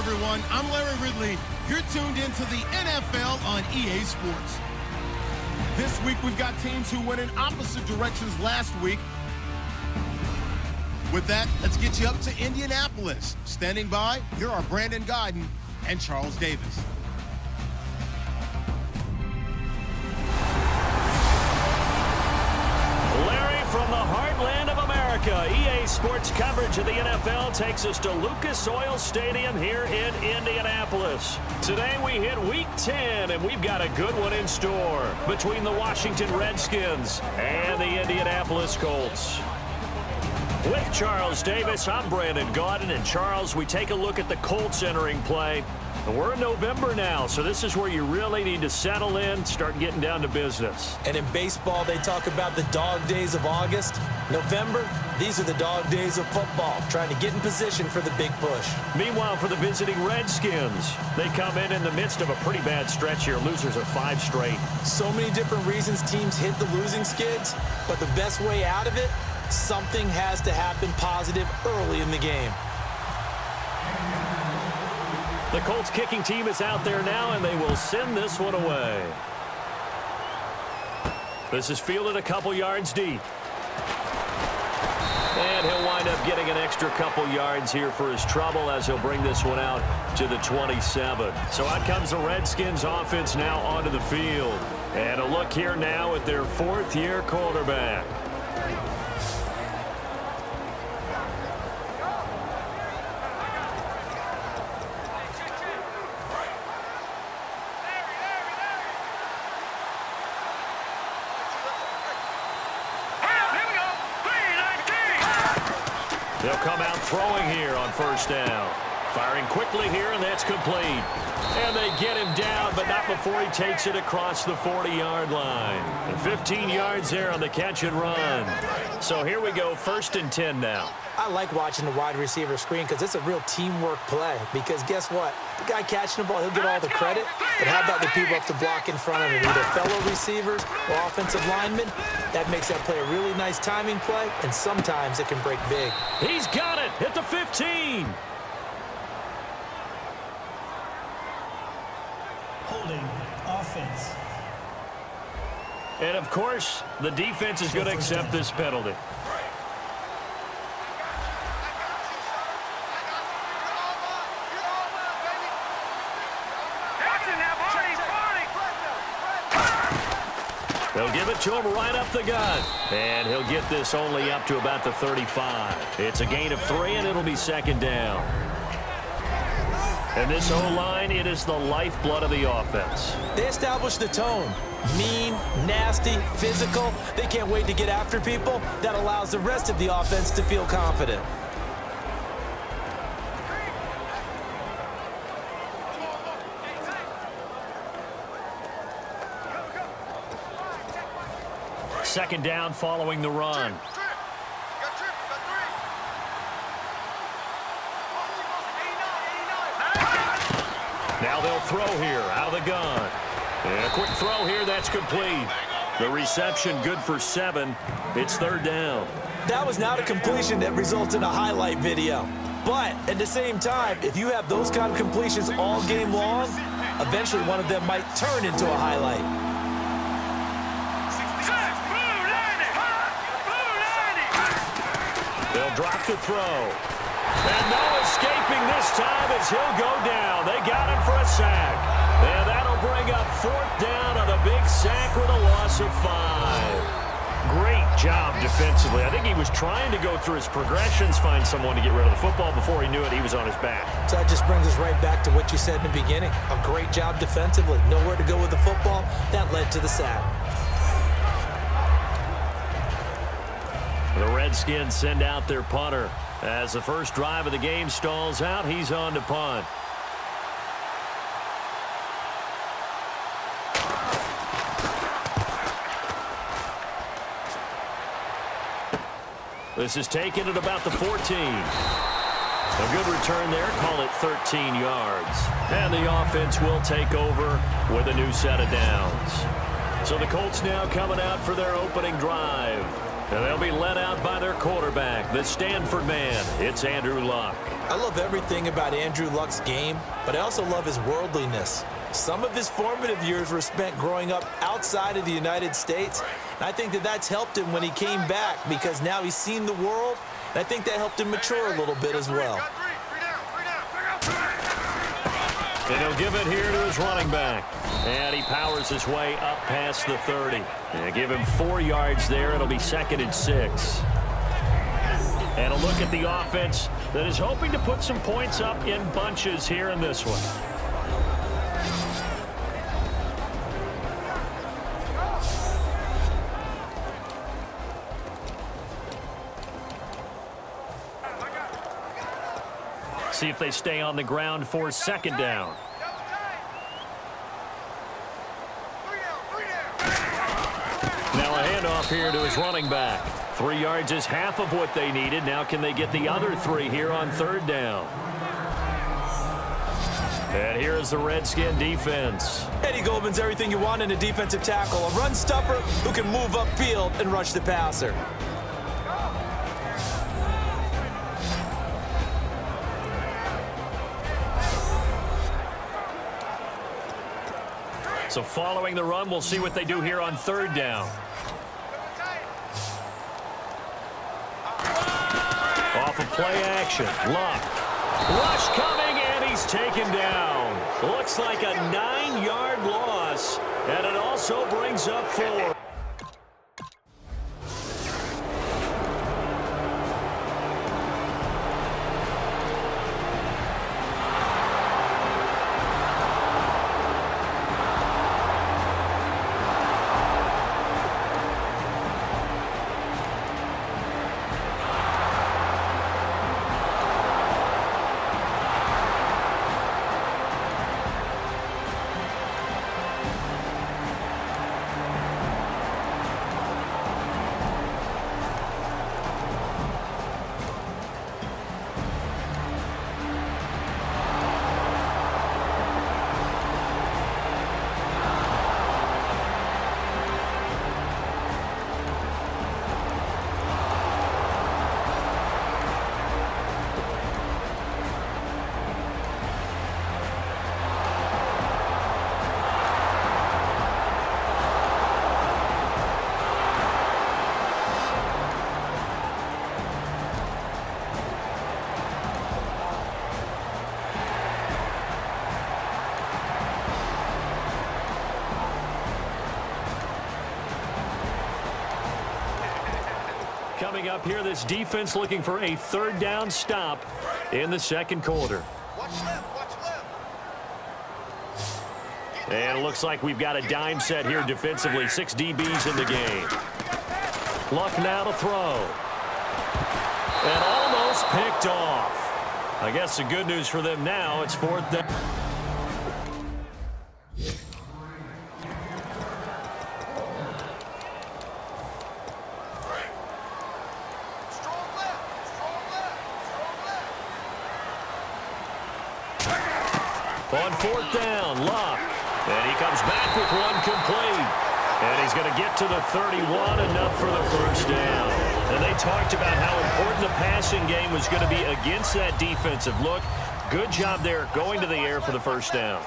everyone. I'm Larry Ridley. You're tuned into the NFL on EA Sports. This week, we've got teams who went in opposite directions last week. With that, let's get you up to Indianapolis. Standing by, here are Brandon Godden and Charles Davis. Larry, from the heartland of America, EA Sports coverage of the NFL takes us to Lucas Oil Stadium here in Indianapolis. Today we hit Week 10, and we've got a good one in store between the Washington Redskins and the Indianapolis Colts. With Charles Davis, I'm Brandon Godden, and Charles, we take a look at the Colts entering play. And we're in November now, so this is where you really need to settle in, start getting down to business. And in baseball, they talk about the dog days of August. November, these are the dog days of football, trying to get in position for the big push. Meanwhile, for the visiting Redskins, they come in the midst of a pretty bad stretch here, losers of 5 straight. So many different reasons teams hit the losing skids, but the best way out of it, something has to happen positive early in the game. The Colts kicking team is out there now, and they will send this one away. This is fielded a couple yards deep. And he'll wind up getting an extra couple yards here for his trouble as he'll bring this one out to the 27. So out comes the Redskins offense now onto the field. And a look here now at their 4th-year quarterback. They'll come out throwing here on first down. Firing quickly here, and that's complete. And they get him down, but not before he takes it across the 40-yard line. And 15 yards there on the catch and run. So here we go, 1st and 10 now. I like watching the wide receiver screen because it's a real teamwork play. Because guess what? The guy catching the ball, he'll get all the credit. But how about the people up to block in front of him? Either fellow receivers or offensive linemen. That makes that play a really nice timing play, and sometimes it can break big. He's got it at the 15. Holding offense. And, of course, the defense is going to accept this penalty. They'll give it to him right up the gut. And he'll get this only up to about the 35. It's a gain of 3, and it'll be 2nd down. And this O-line, it is the lifeblood of the offense. They establish the tone. Mean, nasty, physical. They can't wait to get after people. That allows the rest of the offense to feel confident. Second down following the run. Now they'll throw here out of the gun. And a quick throw here, that's complete. The reception good for 7. It's 3rd down. That was not a completion that results in a highlight video. But at the same time, if you have those kind of completions all game long, eventually one of them might turn into a highlight. They'll drop the throw. And no escaping this time as he'll go down. They got him for a sack. And that'll bring up 4th down on a big sack with a loss of 5. Great job defensively. I think he was trying to go through his progressions, find someone to get rid of the football. Before he knew it, he was on his back. So that just brings us right back to what you said in the beginning. A great job defensively. Nowhere to go with the football. That led to the sack. The Redskins send out their punter. As the first drive of the game stalls out, he's on to punt. This is taken at about the 14. A good return there, call it 13 yards. And the offense will take over with a new set of downs. So the Colts now coming out for their opening drive. And they'll be led out by their quarterback, the Stanford man. It's Andrew Luck. I love everything about Andrew Luck's game, but I also love his worldliness. Some of his formative years were spent growing up outside of the United States, and I think that that's helped him when he came back because now he's seen the world, and I think that helped him mature a little bit as well. And he'll give it here to his running back. And he powers his way up past the 30. And give him 4 yards there. It'll be 2nd and 6. And a look at the offense that is hoping to put some points up in bunches here in this one. See if they stay on the ground for 2nd down. Now a handoff here to his running back. 3 yards is half of what they needed. Now can they get the other 3 here on 3rd down? And here is the Redskin defense. Eddie Goldman's everything you want in a defensive tackle. A run stopper who can move upfield and rush the passer. So following the run, we'll see what they do here on 3rd down. Off of play action. Luck. Rush coming, and he's taken down. Looks like a 9-yard loss, and it also brings up 4. Coming up here, this defense looking for a 3rd down stop in the 2nd quarter. And it looks like we've got a dime set here defensively. 6 DBs in the game. Luck now to throw. And almost picked off. I guess the good news for them now, it's 4th down. On 4th down, Luck. And he comes back with one complete. And he's going to get to the 31, enough for the 1st down. And they talked about how important the passing game was going to be against that defensive look. Good job there going to the air for the 1st down.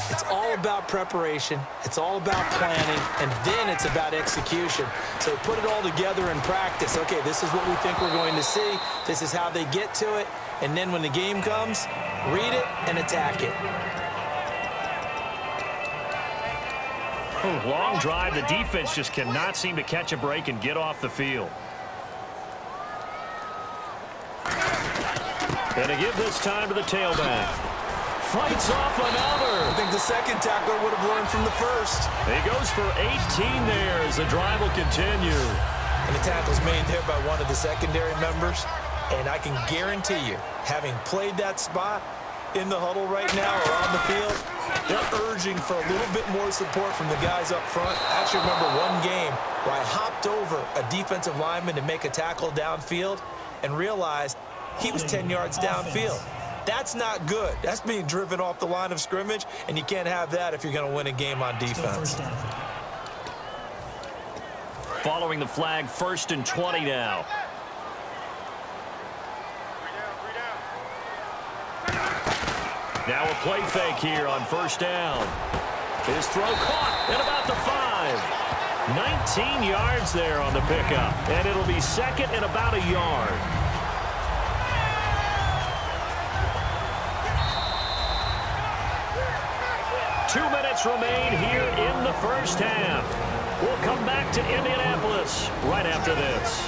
It's all about preparation. It's all about planning. And then it's about execution. So put it all together in practice. Okay, this is what we think we're going to see. This is how they get to it. And then when the game comes, read it and attack it. Long drive. The defense just cannot seem to catch a break and get off the field. And to give this time to the tailback. Fights off another. I think the 2nd tackler would have learned from the 1st. He goes for 18 there as the drive will continue. And the tackle's made there by one of the secondary members. And I can guarantee you, having played that spot in the huddle right now or on the field, they're urging for a little bit more support from the guys up front. I actually remember one game where I hopped over a defensive lineman to make a tackle downfield and realized he was 10 yards downfield. That's not good. That's being driven off the line of scrimmage, and you can't have that if you're going to win a game on defense. Following the flag, 1st and 20 now. Now a play fake here on 1st down. His throw caught at about the 5. 19 yards there on the pickup. And it'll be 2nd and about a yard. Two minutes remain here in the 1st half. We'll come back to Indianapolis right after this.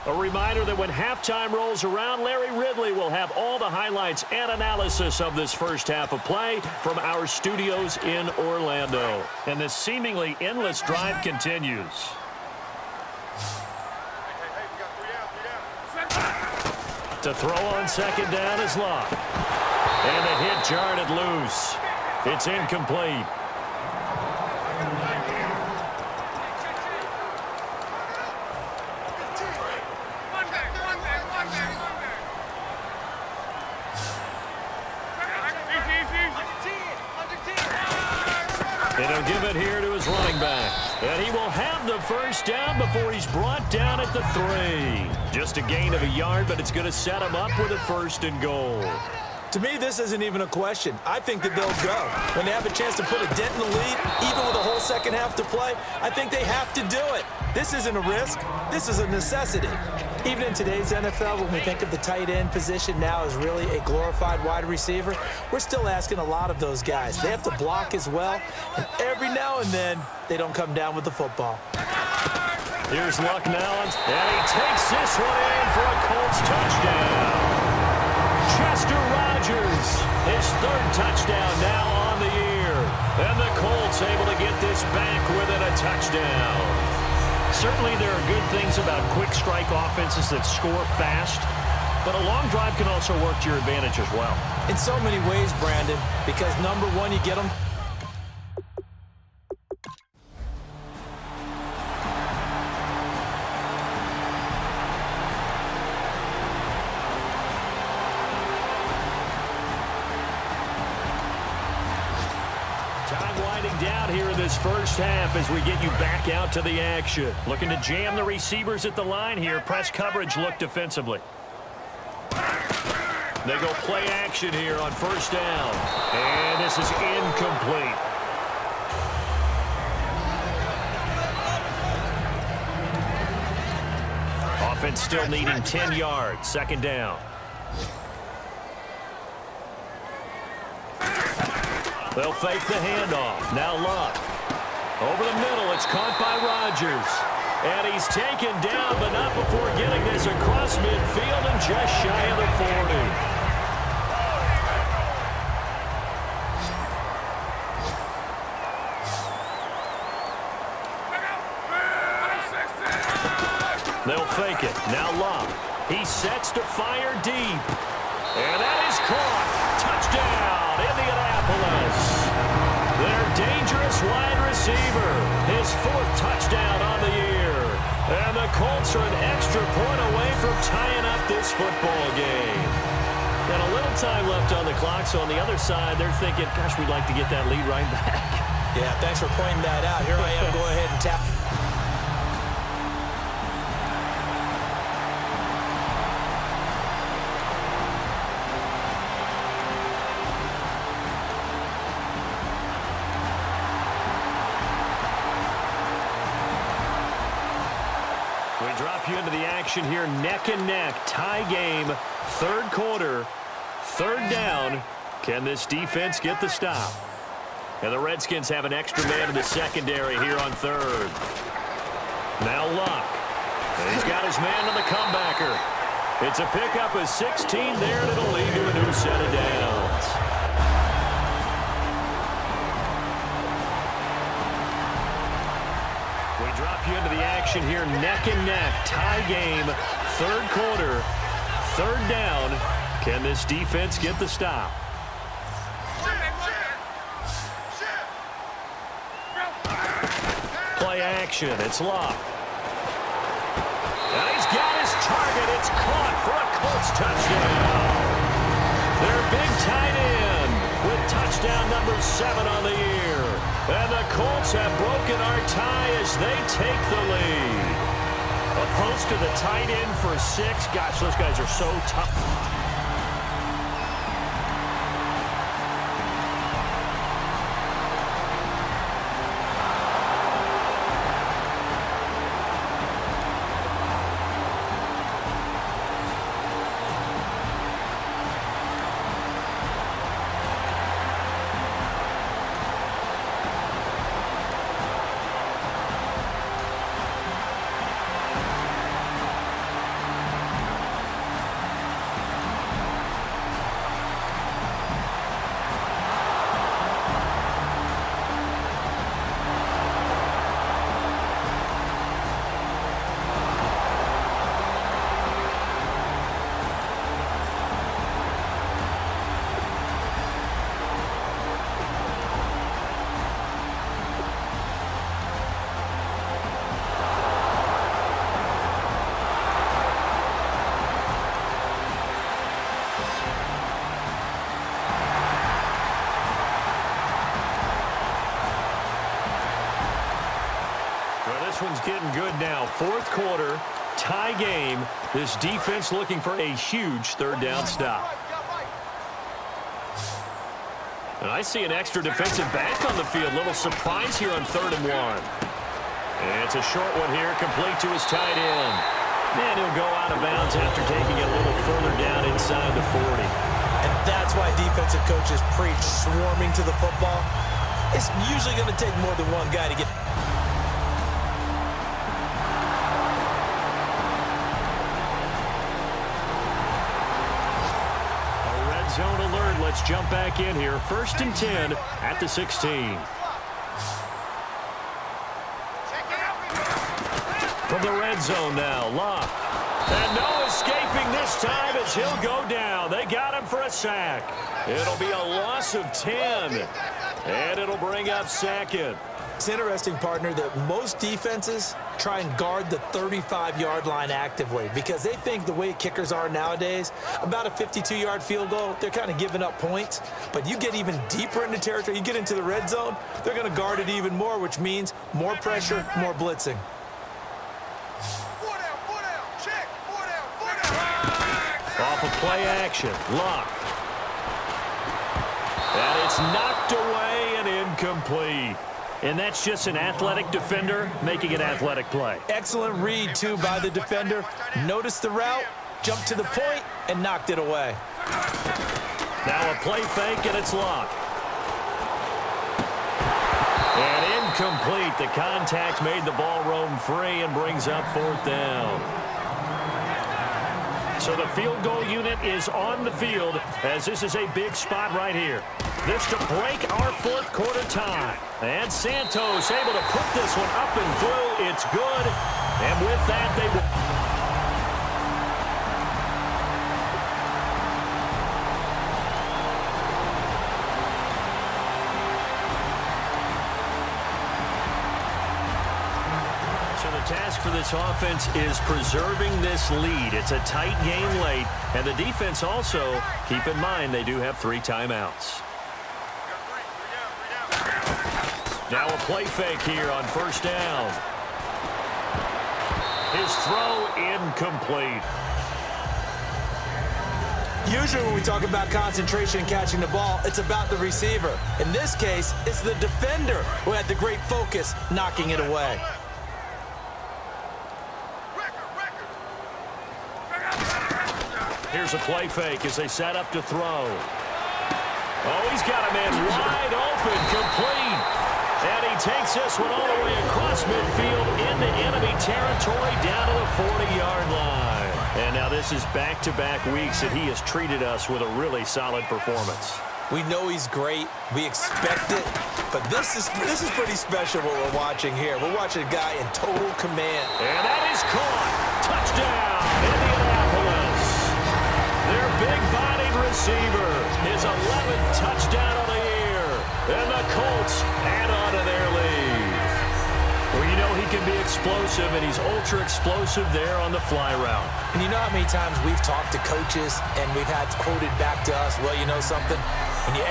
A reminder that when halftime rolls around, Larry Ridley will have all the highlights and analysis of this 1st half of play from our studios in Orlando. And this seemingly endless drive continues. To throw on 2nd down is Locke. And the hit jarred it loose. It's incomplete. And he'll give it here to his running back. And he will have the 1st down before he's brought down at the 3. Just a gain of a yard, but it's going to set him up with a 1st and goal. To me, this isn't even a question. I think that they'll go. When they have a chance to put a dent in the lead, even with a whole 2nd half to play, I think they have to do it. This isn't a risk. This is a necessity. Even in today's NFL, when we think of the tight end position now as really a glorified wide receiver, we're still asking a lot of those guys. They have to block as well, and every now and then, they don't come down with the football. Here's Luck now, and he takes this one in for a Colts touchdown. Chester Rogers, his 3rd touchdown now on the year. And the Colts able to get this back within a touchdown. Certainly there are good things about quick strike offenses that score fast, but a long drive can also work to your advantage as well. In so many ways, Brandon, because number one, you get them. Down here in this 1st half as we get you back out to the action. Looking to jam the receivers at the line here. Press coverage look defensively. They go play action here on 1st down. And this is incomplete. Offense still needing 10 yards. 2nd down. They'll fake the handoff. Now Luck. Over the middle, it's caught by Rodgers. And he's taken down, but not before getting this across midfield and just shy of the 40. They'll fake it. Now Luck. He sets to fire deep. And that is caught. Touchdown, Indianapolis. Their dangerous wide receiver. His 4th touchdown on the year. And the Colts are an extra point away from tying up this football game. Got a little time left on the clock, so on the other side, they're thinking, gosh, we'd like to get that lead right back. Yeah, thanks for pointing that out. Here I am. Go ahead and tap. Drop you into the action here, neck and neck, tie game, 3rd quarter, 3rd down. Can this defense get the stop? And the Redskins have an extra man in the secondary here on 3rd. Now Luck. And he's got his man on the comebacker. It's a pickup of 16 there, and it'll lead to a new set of downs. Drop you into the action here, neck and neck, tie game, 3rd quarter, 3rd down. Can this defense get the stop? Play action, it's Locke. And he's got his target, it's caught for a Colts touchdown. Their big tight end with touchdown number 7 on the year. And the Colts have broken our tie as they take the lead. A post to the tight end for 6. Gosh, those guys are so tough. This one's getting good now. Fourth quarter, tie game. This defense looking for a huge third down stop. And I see an extra defensive back on the field. Little surprise here on 3rd and 1. And it's a short one here, complete to his tight end. And he'll go out of bounds after taking it a little further down inside the 40. And that's why defensive coaches preach swarming to the football. It's usually going to take more than one guy to get... Zone alert. Let's jump back in here. 1st and 10 at the 16. From the red zone now, Locke. And no escaping this time as he'll go down. They got him for a sack. It'll be a loss of 10. And it'll bring up 2nd. It's interesting, partner, that most defenses try and guard the 35-yard line actively because they think the way kickers are nowadays, about a 52-yard field goal, they're kind of giving up points. But you get even deeper into territory, you get into the red zone, they're going to guard it even more, which means more pressure, more blitzing. Off of play action, Locke. And it's knocked away and incomplete. And that's just an athletic defender making an athletic play. Excellent read, too, by the defender. Noticed the route, jumped to the point, and knocked it away. Now a play fake, and it's Locke. And incomplete. The contact made the ball roam free and brings up 4th down. So the field goal unit is on the field as this is a big spot right here. This to break our 4th quarter tie. And Santos able to put this one up and through. It's good. And with that, they will. So the task for this offense is preserving this lead. It's a tight game late. And the defense also, keep in mind, they do have 3 timeouts. Now a play fake here on 1st down. His throw incomplete. Usually when we talk about concentration and catching the ball, it's about the receiver. In this case, it's the defender who had the great focus knocking it away. Here's a play fake as they set up to throw. Oh, he's got a man wide open, complete. And he takes this one all the way across midfield into enemy territory down to the 40-yard line. And now this is back-to-back weeks that he has treated us with a really solid performance. We know he's great. We expect it. But this is pretty special what we're watching here. We're watching a guy in total command. And that is caught. Touchdown, Indianapolis. Their big-bodied receiver, his 11th touchdown of the year. And the Colts add on to their lead. Well, you know he can be explosive, and he's ultra explosive there on the fly route. And you know how many times we've talked to coaches and we've had quoted back to us, well, you know something? When you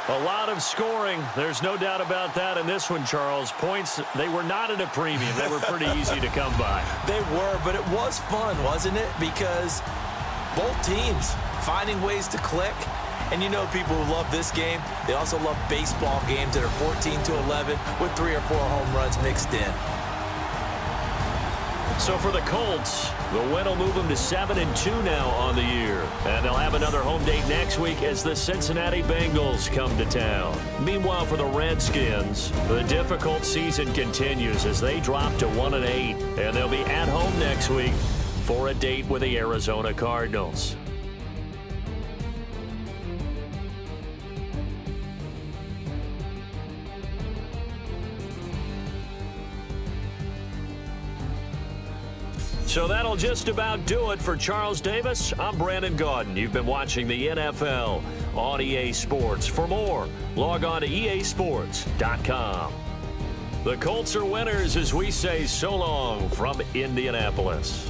A lot of scoring. There's no doubt about that in this one, Charles. Points, they were not at a premium. They were pretty easy to come by. They were, but it was fun, wasn't it? Because both teams finding ways to click. And you know people who love this game, they also love baseball games that are 14-11 with 3 or 4 home runs mixed in. So for the Colts, the win will move them to 7-2 now on the year. And they'll have another home date next week as the Cincinnati Bengals come to town. Meanwhile, for the Redskins, the difficult season continues as they drop to 1-8. And they'll be at home next week for a date with the Arizona Cardinals. So that'll just about do it for Charles Davis. I'm Brandon Gaudin. You've been watching the NFL on EA Sports. For more, log on to easports.com. The Colts are winners as we say so long from Indianapolis.